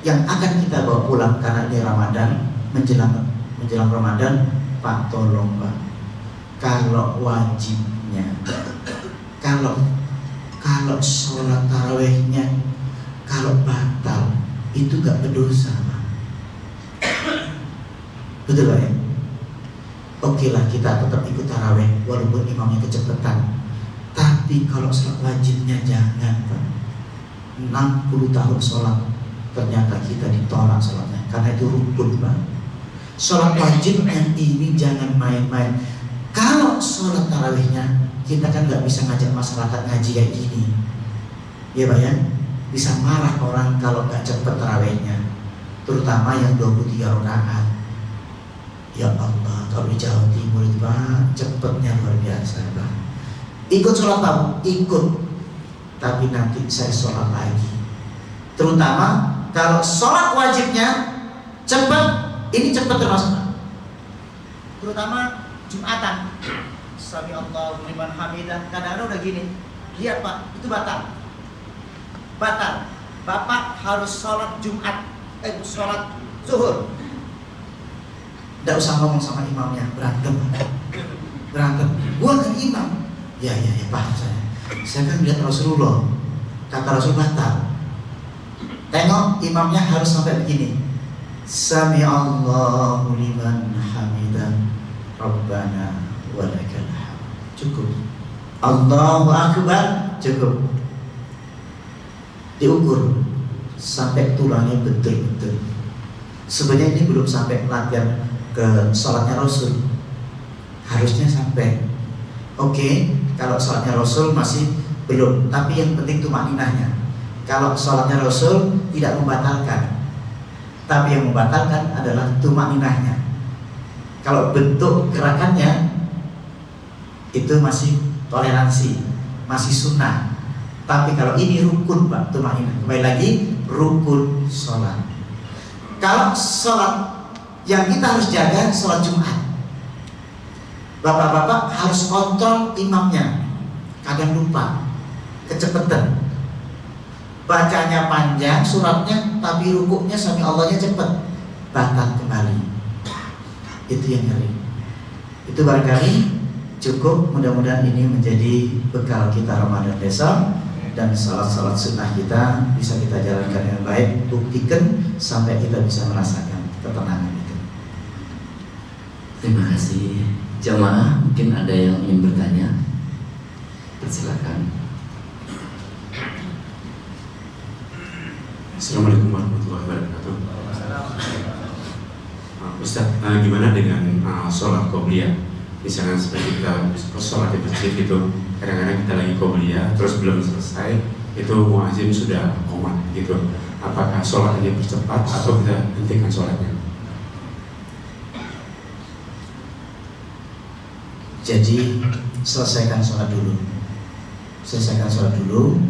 yang akan kita bawa pulang karena ini Ramadan, menjelang Ramadan, Pak tolong Pak, kalau wajibnya, kalau sholat tarawihnya kalau batal itu gak berdosa Pak. Betul Pak ya? Oke lah kita tetap ikut tarawih walaupun imamnya kecepatan. Tapi kalau sholat wajibnya jangan Pak. 60 tahun sholat ternyata kita ditolak sholatnya karena itu rukun Pak. Sholat wajibnya ini jangan main-main. Kalau sholat tarawihnya kita kan nggak bisa ngajak masyarakat ngaji kayak gini, ya Pak ya. Bisa marah orang kalau nggak cepet tarawihnya, terutama yang 23 rakaat. Ya Allah, kalau di Jawa Timur itu Pak cepetnya luar biasa Pak. Ikut sholat Pak, ikut, tapi nanti saya sholat lagi. Terutama kalau sholat wajibnya cepat, ini cepat termasuk Pak. Terutama Jumatan. Sami Allahu liman hamidah. Kadang-kadang udah gini, lihat Pak, itu batal. Bapak harus sholat Jumat, sholat zuhur. Tidak usah ngomong sama imamnya, berantem. Gua kan imam. Ya paham saya. Saya kan lihat Rasulullah, kata Rasul batal. Tengok imamnya harus sampai begini. Sami Allahu liman hamidah, Rabbana walakal hamd. Cukup. Allahu akbar, cukup. Diukur sampai tulangnya betul-betul. Sebenarnya ini belum sampai latihan ke sholatnya Rasul. Harusnya sampai. Oke, kalau sholatnya Rasul masih belum, tapi yang penting tumaninahnya. Kalau sholatnya Rasul tidak membatalkan, tapi yang membatalkan adalah tumaninahnya. Kalau bentuk gerakannya itu masih toleransi, masih sunnah. Tapi kalau ini rukun Pak, tumaninah. Kembali lagi, rukun sholat. Kalau sholat yang kita harus jaga, sholat Jumat, bapak-bapak harus kontrol imamnya. Kadang lupa, kecepatan. Bacanya panjang suratnya, tapi rukuknya sami Allahnya cepat, batal kembali. Itu yang ngeri. Itu barangkali cukup. Mudah-mudahan ini menjadi bekal kita Ramadan besok, dan salat-salat sunnah kita bisa kita jalankan dengan baik. Buktikan sampai kita bisa merasakan ketenangan itu. Terima kasih. Jamaah, mungkin ada yang ingin bertanya, persilakan. Assalamualaikum warahmatullahi wabarakatuh. Ustaz, gimana dengan sholat qobliyah? Misalnya seperti kita sholat di masjid gitu, kadang-kadang kita lagi qobliyah terus belum selesai, itu muazzin sudah qomat gitu. Apakah sholat ini percepat atau kita hentikan sholatnya? Jadi selesaikan sholat dulu. Selesaikan sholat dulu.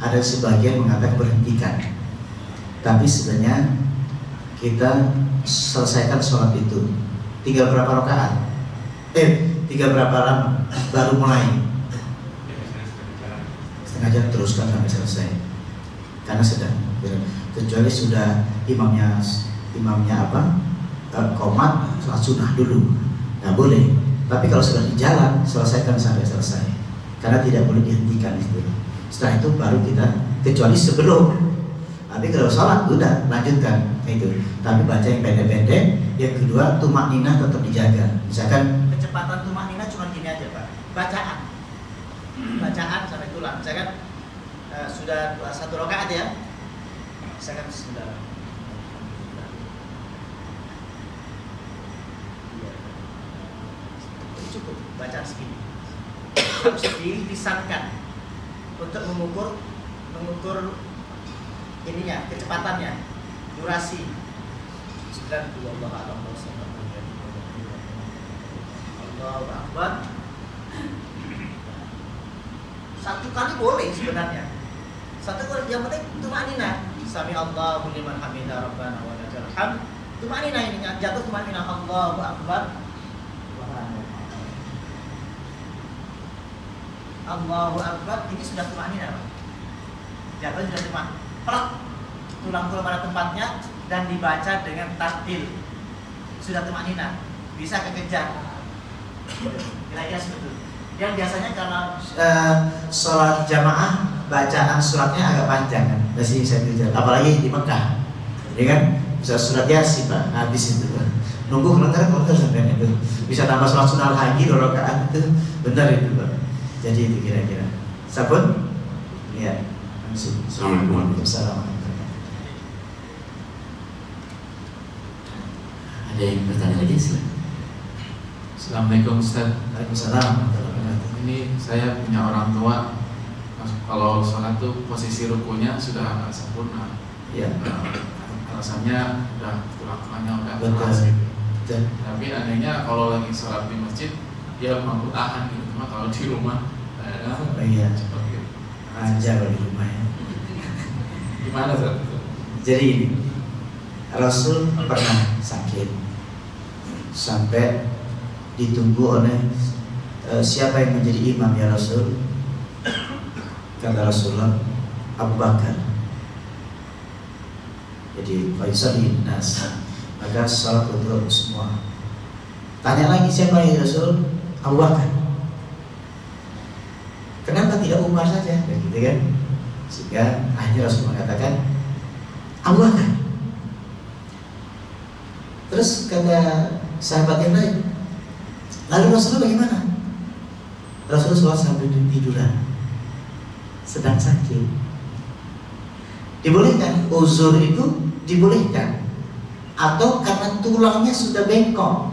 Ada sebagian mengatakan berhentikan, tapi sebenarnya kita selesaikan sholat itu. Tinggal berapa rakaat? Tinggal berapa lama baru mulai? Setengah jam, teruskan sampai selesai. Karena sedang, kecuali sudah imamnya qomat, sholat sunnah dulu, nggak boleh. Tapi kalau sudah di jalan, selesaikan sampai selesai. Karena tidak boleh dihentikan itu. Setelah itu baru kita, kecuali sebelum. Tapi kalau sholat udah lanjutkan itu. Tapi baca yang pendek-pendek. Yang kedua, tumakninah tetap dijaga. Misalkan kecepatan tumakninah cuma gini aja, Pak. Bacaan sampai tulang. Misalkan sudah 1 rakaat ya. Misalkan sudah cukup bacaan segini. Harus dilisankan untuk mengukur ininya, kecepatannya, durasi. Allahu Akbar. 1 kali boleh sebenarnya. 1 kali, yang penting tumanina. Sami Allahu liman hamidah rabbana wa lakal hamd. Tumanina ini jatuh tumanina, Allahu Akbar. Allahu Akbar, ini sudah tumanina. Jatuh sudah cuma plak, tulang-tulang pada tempatnya dan dibaca dengan tartil. Sudah tumanina, bisa kekejar. Kira-kira seperti itu. Yang biasanya kalau sholat jamaah bacaan suratnya agak panjang kan, masih saya kejar. Apalagi di Mekah, ya kan? Bisa surat Yasin Pak, habis itu Pak. Nunggu kelentar sampai itu. Bisa tambah sholat sunnah lagi 2 rakaat itu, benar itu Pak. Jadi itu kira-kira. Sabun? Ya. Assalamualaikum warahmatullahi wabarakatuh. Ada yang bertanya lagi, silakan. Assalamualaikum Ustaz. Waalaikumsalam. Ini saya punya orang tua, kalau sholat tuh posisi rukunya sudah agak sempurna. Iya. Alasannya udah tulang-tulangnya udah Betul. keras gitu. Betul. Tapi anehnya kalau lagi sholat di masjid dia mampu tahan gitu. Cuma kalau di rumah Iya. cepat gitu. Aja kalau di rumah ya. Gimana Ustaz? Jadi ini Rasul pernah sakit sampai ditunggu oleh siapa yang menjadi imam ya Rasul? Kata Rasulullah, Abu Bakar. Jadi Faisal nas, maka salat untuk semua. Tanya lagi siapa ya Rasul? Abu Bakar. Kenapa tidak Umar saja? Gitu kan? Sehingga akhirnya Rasul mengatakan Abu Bakar. Terus kata sahabat yang lain, lalu Rasulullah bagaimana? Rasulullah sambil tiduran, sedang sakit. Dibolehkan, uzur itu dibolehkan. Atau karena tulangnya sudah bengkok,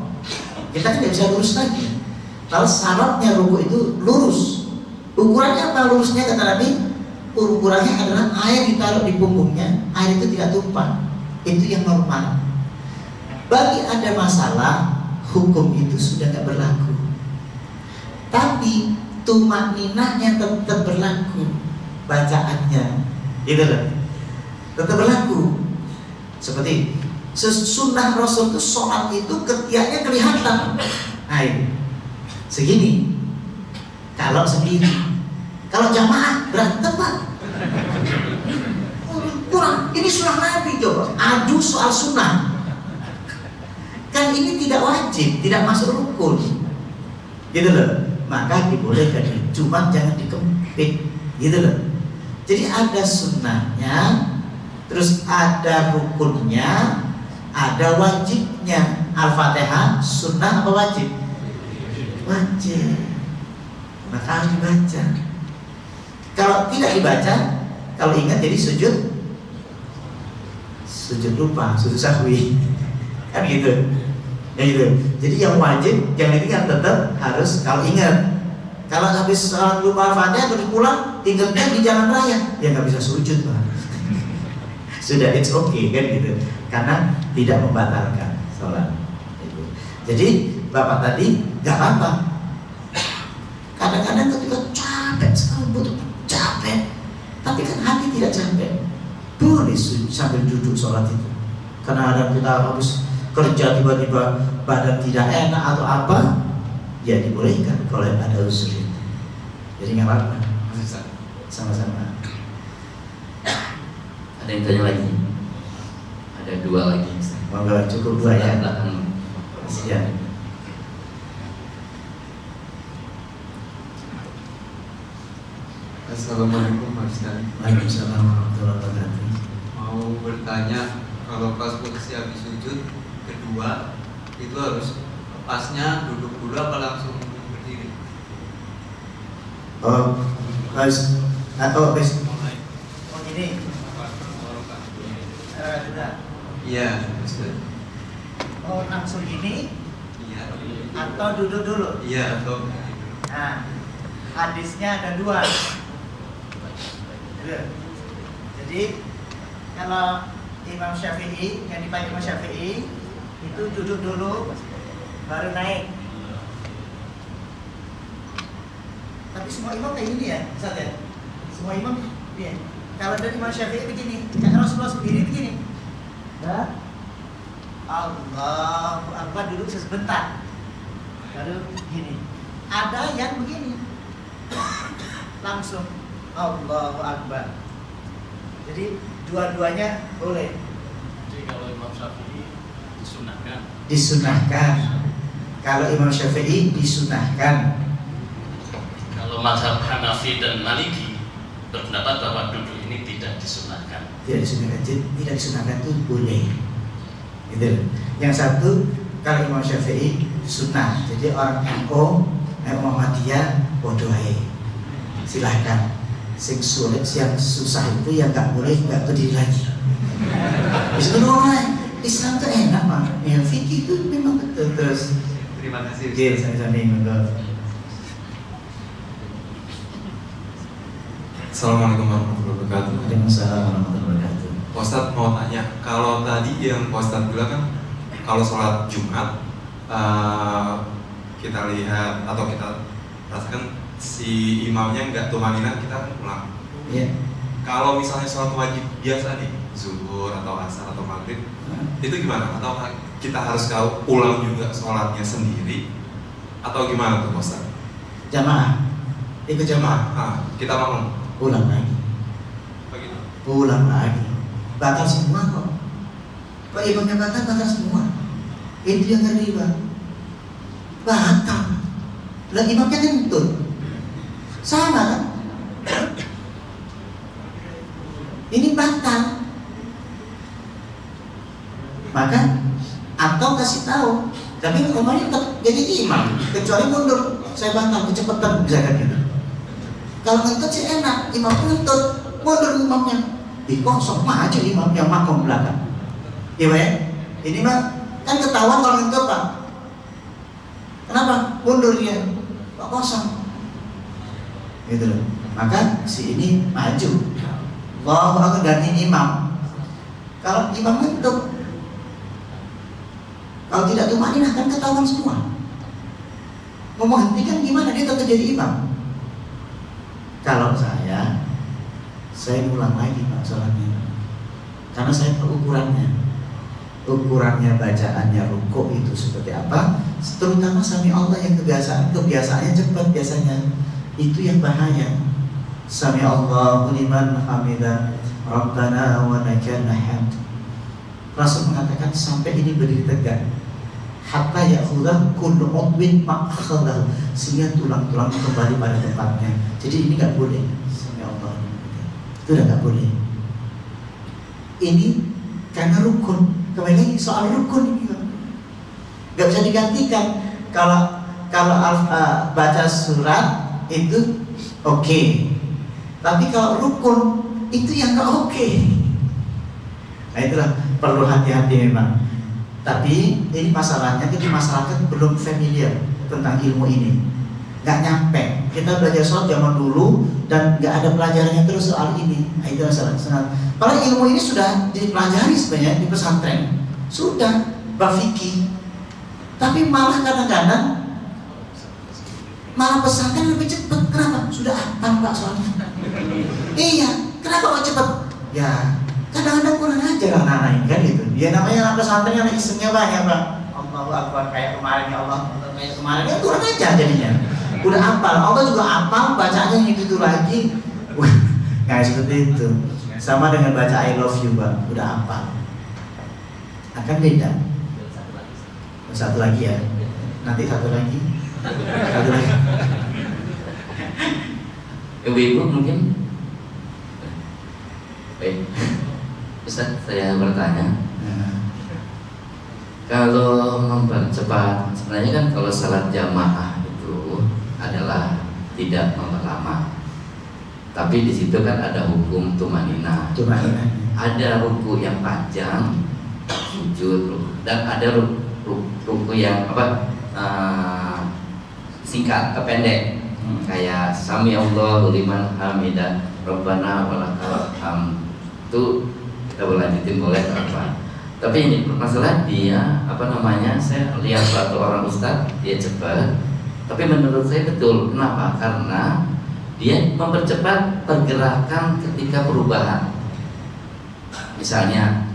kita kan tidak bisa lurus lagi. Kalau syaratnya ruku itu lurus. Ukurannya apa lurusnya kata Nabi? Ukurannya adalah air ditaruh di punggungnya, air itu tidak tumpah. Itu yang normal. Bagi ada masalah, hukum itu sudah tidak berlaku. Tapi tumakninahnya tetap berlaku, bacaannya, gitu loh, tetap berlaku. Seperti Sunnah Rasul itu sholat itu ketiaknya kelihatan. Nah ini segini kalau sendiri. Kalau jamaah berarti tepat. Kurang. Ini sunnah Nabi coba. Adu soal sunnah. Kan ini tidak wajib, tidak masuk rukun. Gitu loh. Maka dibolehkan, cuma jangan dikempit. Gitu loh. Jadi ada sunnahnya, terus ada rukunnya, ada wajibnya. Al-Fatihah sunnah apa wajib? Wajib. Maka harus dibaca. Kalau tidak dibaca, kalau ingat jadi sujud lupa, sujud sahwi. Kan gitu. Ya gitu. Jadi yang wajib yang ini kan tetap harus kalau ingat. Kalau habis lupa Al-Fatihah terus pulang, tinggalnya di jalan raya, ya nggak bisa sujud, Pak. Sudah it's okay kan gitu. Karena tidak membatalkan sholat. Gitu. Jadi Bapak tadi nggak apa-apa. Kadang-kadang ketika capek sekali, butuh capek, tapi kan hati tidak capek, boleh sambil duduk sholat itu. Karena ada kita habis kerja tiba-tiba badan tidak enak atau apa, ya dibolehkan kalau ada usul itu. Jadi nggak apa-apa. Sama-sama. Ada yang tanya lagi? Ada dua lagi. Monggo cukup dua ya. Ya. Assalamualaikum Pak Ustaz. Waalaikumsalam warahmatullahi wabarakatuh. Mau bertanya, kalau pas posisi habis sujud kedua itu harus pasnya duduk dulu apa langsung berdiri? Oh, harus atau habis. Oh gini. Iya, Ustaz. Oh langsung gini Iya. atau duduk dulu? Iya, atau Nah, hadisnya ada dua. Jadi kalau Imam Syafi'i, yang dipakai Imam Syafi'i itu duduk dulu baru naik. Tapi semua imam kayak gini ya, Ustaz ya? Semua imam ya. Kalau dari Imam Syafi'i begini, kayak Rasulullah sendiri begini. Nah, Allahu Akbar duduk sebentar, baru gini. Ada yang begini, langsung Allahu Akbar. Jadi dua-duanya boleh. Jadi kalau Imam Syafi'i disunahkan. Disunahkan. Kalau Imam Syafi'i disunahkan. Kalau mazhab Hanafi dan Maliki berpendapat bahwa duduk ini tidak disunahkan. Tidak disunahkan. Tidak disunahkan itu boleh. Gitu. Yang satu kalau Imam Syafi'i sunnah. Jadi orang NU, Muhammadiyah bodoh aja. Silahkan. Sing sulit, yang susah itu yang nggak boleh nggak berdiri lagi. Bisa orang Islam tuh enak mah. Ya fikih itu memang betul terus. terima kasih. Oke, sama-sama monggo. Assalamualaikum warahmatullahi wabarakatuh. Waalaikumsalam warahmatullahi wabarakatuh. Ustadz mau tanya, kalau tadi yang Ustadz bilang kan kalau sholat Jumat kita lihat atau kita rasakan si imamnya nggak tumaninah, kita pulang. Iya. Kalau misalnya sholat wajib biasa nih, zuhur atau asar atau maghrib, itu gimana? Atau kita harus pulang juga sholatnya sendiri? Atau gimana tuh Ustadz? Jamaah. Ikut jamaah. Kita mau Pulang lagi. begitu. Pulang lagi. Batal semua kok. Kok imamnya batal semua. Itu yang ngeri Bang. Batal. Lah imamnya kentut. Sama kan? Ini batal. Maka atau kasih tahu. Tapi umumnya tetap jadi imam. Kecuali mundur. Saya batal kecepatan misalkan gitu. Kalau ngentut sih enak, imam ngentut, mundur imamnya, dikosong mah aja imamnya makom belakang. Iya ya, ini mah kan ketahuan kalau ngentut Pak. Kenapa? Mundur dia, Pak kosong. Gitu loh. Maka si ini maju. Allahu Akbar dan ini imam. Kalau imam ngentut, kalau tidak tumaninah kan ketahuan semua. Mau menghentikan gimana dia tetap jadi imam? Kalau saya ulang lagi Pak sholatnya, karena saya tahu ukurannya. ukurannya bacaannya rukuk itu seperti apa, terutama sami Allah yang kebiasaannya cepat biasanya, itu yang bahaya. Sami Allahu liman hamidah Rabbana wa lakal hamd. Rasul mengatakan sampai ini berdiri tegak, hatta ya'khudha kullu udwin ma'khadahu, sehingga tulang-tulang kembali pada tempatnya. Jadi ini nggak boleh. Sami Allah itu udah nggak boleh. Ini karena rukun. Kembali lagi soal rukun ini nggak bisa digantikan. Kalau baca surat itu oke. Tapi kalau rukun itu yang nggak oke. Nah itulah perlu hati-hati memang. Tapi ini masalahnya kita masyarakat belum familiar tentang ilmu ini, nggak nyampe. Kita belajar sholat zaman dulu dan nggak ada pelajarannya terus soal ini. Nah itu masalah. Padahal ilmu ini sudah dipelajari sebenarnya di pesantren, sudah bab fikih. Tapi malah kadang-kadang malah pesantren lebih cepat. Kenapa? Sudah hafal Pak soalnya. Iya, kenapa kok cepat? Ya, kadang-kadang kurang ajar anak-anak ini kan gitu. Ya namanya anak pesantren yang isengnya banyak Pak. Allahu Akbar kayak kemarin ya Allah, kayak kemarin ya kurang ajar jadinya. Udah hafal, Allah juga hafal, bacaannya itu lagi. Kayak seperti itu. Sama dengan baca I love you Pak, udah hafal. Akan beda. Satu lagi ya. Nanti satu lagi. Satu lagi. Ibu-ibu mungkin. Baik. Ustaz, saya bertanya. Kalau mempercepat, sebenarnya kan kalau salat jamaah itu adalah tidak memperlama. Tapi di situ kan ada hukum tumanina. Ada ruku yang panjang, sujud, dan ada ruku yang singkat, pendek. Kayak sami Allahu liman hamidah Rabbana walakal hamd. Itu kita berlanjutin boleh apa? Tapi ini masalah dia saya lihat suatu orang ustaz, dia cepat. Tapi menurut saya betul. Kenapa? Karena dia mempercepat pergerakan ketika perubahan. Misalnya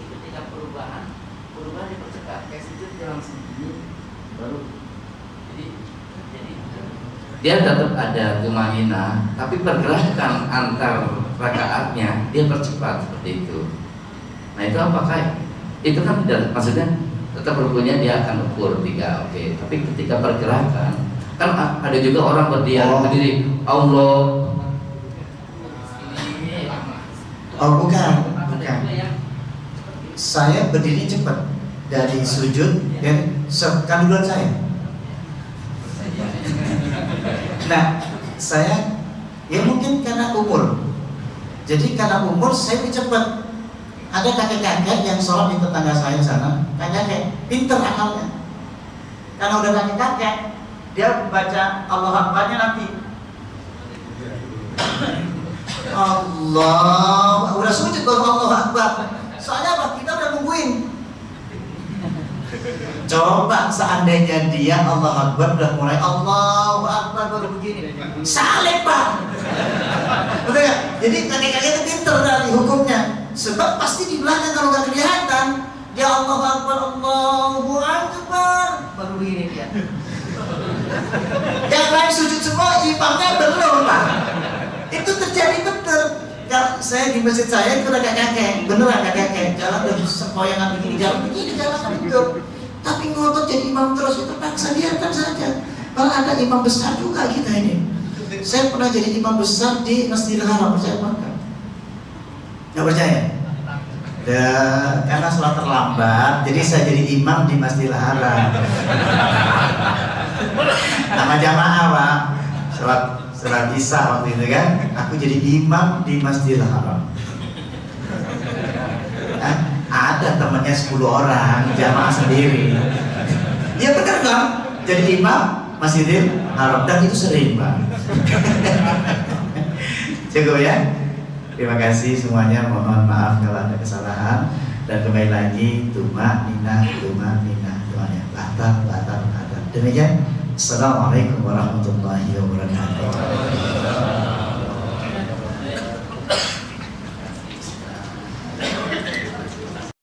ketika perubahan dipercepat. Kayak sujud jalan segini baru. Jadi dia tetap ada tumanina, tapi pergerakan antar rakaatnya dia percepat seperti itu. Nah itu apakah itu kan tidak, maksudnya tetap rukunya dia akan ukur 3, oke. Tapi ketika pergerakan kan ada juga orang berdiri Allah. Oh bukan. Saya berdiri cepat dari sujud ya, kan duluan saya. Nah saya ya mungkin karena umur. Jadi karena umur saya lebih cepat. Ada kakek-kakek yang sholat di tetangga saya di sana, kakek pinter akalnya. Karena udah kakek-kakek, dia baca Allah Akbarnya nanti. Allah, udah sujud baru Allah Akbar. Soalnya apa? Kita udah nungguin. Coba seandainya dia Allah Akbar udah mulai Allahu Akbar baru begini, salib Pak. Betul ya? Jadi kakek-kakek itu pinter dari hukumnya. Sebab pasti di belakang kalau nggak kelihatan dia Allahu Akbar, Allahu Akbar baru begini dia. Yang lain sujud semua, imamnya belum Pak. Itu terjadi betul. Saya di masjid saya itu ada kakek, beneran kakek jalan dari sempoyangan begini, jalan betul. Tapi ngotot jadi imam terus, itu paksa, biarkan saja. Kalau ada imam besar juga kita ini. Saya pernah jadi imam besar di Masjidil Haram, percaya apa? Nggak percaya? Ya, karena sholat terlambat, jadi saya jadi imam di Masjidil Haram. Nama jamaah Pak, sholat isya waktu itu kan, aku jadi imam di Masjidil Haram. Ada temannya 10 orang, jamaah sendiri. Iya benar kan? Jadi imam Masjidil Haram, dan itu sering Pak. Cukup ya. Terima kasih semuanya, mohon maaf kalau ada kesalahan. Dan kembali lagi tumanina semuanya. Batal. Demikian. Assalamualaikum warahmatullahi wabarakatuh.